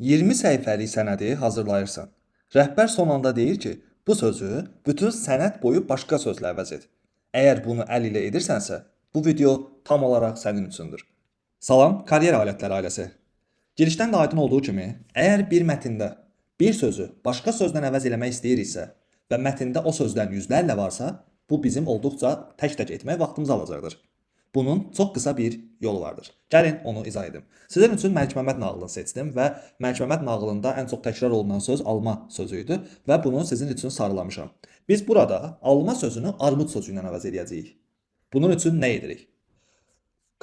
20 səhifəlik sənədi hazırlayırsan. Rəhbər son anda deyir ki, bu sözü bütün sənəd boyu başqa sözlə əvəz et. Əgər bunu əl ilə edirsənsə, bu video tam olaraq sənin üçündür. Salam, karyer alətləri ailəsi. Girişdən də aydın olduğu kimi, əgər bir mətndə bir sözü başqa sözlə əvəz eləmək istəyiriksə və mətndə o sözdən yüzlərlə varsa, bu bizim olduqca tək-tək etmək vaxtımızı alacaqdır. Bunun çox qısa bir yolu vardır. Gəlin onu izah edim. Sizin üçün Məlik Məmməd nağılını seçdim və Məlik Məmməd nağılında ən çox təkrar olunan söz alma sözü idi və bunu sizin üçün sarılamışam. Biz burada alma sözünü armud sözü ilə əvəz edəcəyik. Bunun üçün nə edirik?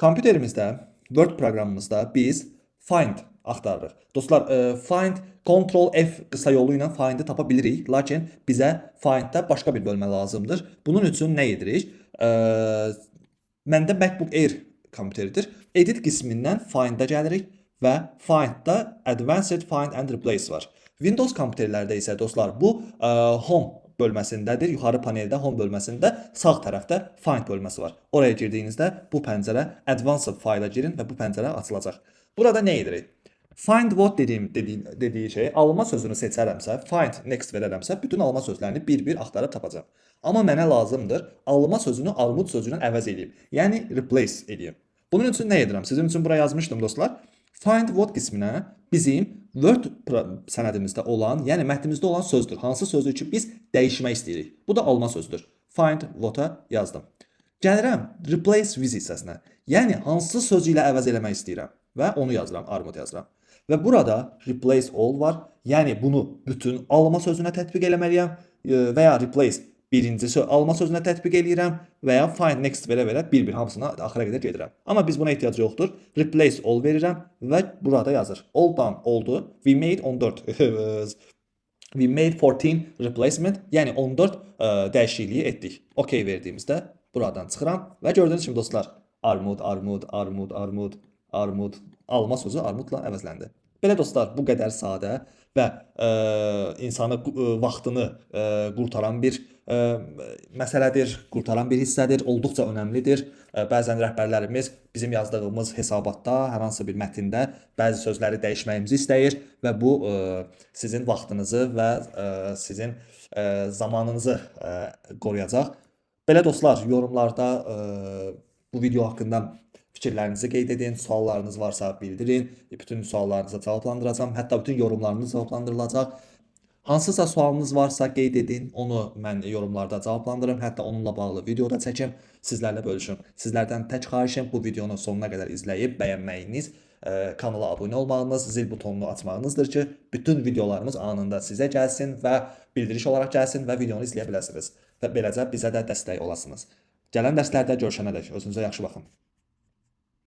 Kompüterimizdə, Word proqramımızda biz find axtarırıq. Dostlar, find Ctrl F qısa yolu ilə find'i tapa bilirik, lakin bizə finddə başqa bir bölmə lazımdır. Bunun üçün nə edirik? Məndə MacBook Air kompüteridir. Edit qismindən Find-a gəlirik və Find-da Advanced Find and Replace var. Windows kompüterlərdə isə dostlar bu Home bölməsindədir. Yuxarı paneldə Home bölməsində sağ tərəfdə Find bölməsi var. Oraya girdiyinizdə bu pəncərə Advanced File-a girin və bu pəncərə açılacaq. Burada nə edirik? Find what dediyi şey, alma sözünü seçərəmsə, find next verərəmsə, bütün alma sözlərini bir-bir axtarıb tapacağam. Amma mənə lazımdır alma sözünü armud sözü ilə əvəz edeyim. Yəni replace edeyim. Bunun üçün nə edirəm? Sizin üçün buraya yazmışdım dostlar. Find what qisminə bizim Word sənədimizdə olan, yəni mətnimizdə olan sözdür. Hansı sözdür ki, biz dəyişmək istəyirik. Bu da alma sözdür. Find what-a yazdım. Gəlirəm replace with hissəsinə. Yəni hansı sözü ilə əvəz eləmək istəyirəm və onu yazıram, armud yazıram. Və burada replace all var. Yəni bunu bütün alma sözünə tətbiq eləməliyəm və ya replace birincisi alma sözünə tətbiq eləyirəm və ya find next verə-verə bir-bir hamısına axıra qədər gedirəm. Amma biz buna ehtiyac yoxdur. Replace all verirəm və burada yazır. All done oldu. We made 14. We made 14 replacement. Yəni 14 dəyişikliyi etdik. OK verdiyimizdə buradan çıxıram və gördüyünüz kimi dostlar, armud, armud, armud, armud, armud, alma sözü armudla əvəzləndi. Belə dostlar, bu qədər sadə və insanı vaxtını qurtaran bir məsələdir, qurtaran bir hissədir, olduqca önəmlidir. Bəzən rəhbərlərimiz bizim yazdığımız hesabatda, hər hansı bir mətndə bəzi sözləri dəyişməyimizi istəyir və bu sizin vaxtınızı və sizin zamanınızı qoruyacaq. Belə dostlar, yorumlarda bu video haqqında fikirlərinizi qeyd edin, suallarınız varsa bildirin, bütün suallarınıza cavablandıracağam, hətta bütün yorumlarınız cavablandırılacaq. Hansısa sualınız varsa qeyd edin, onu mən yorumlarda cavablandırım, hətta onunla bağlı video da çəkim, sizlərlə bölüşüm. Sizlərdən tək xahişim bu videonu sonuna qədər izləyib bəyənməyiniz, kanala abunə olmağınız, zil butonunu açmağınızdır ki, bütün videolarımız anında sizə gəlsin və bildiriş olaraq gəlsin və videonu izləyə biləsiniz. Və beləcə bizə də dəstək olasınız. Gələn dərslərdə görüşənədək özünüzə yaxşı baxın.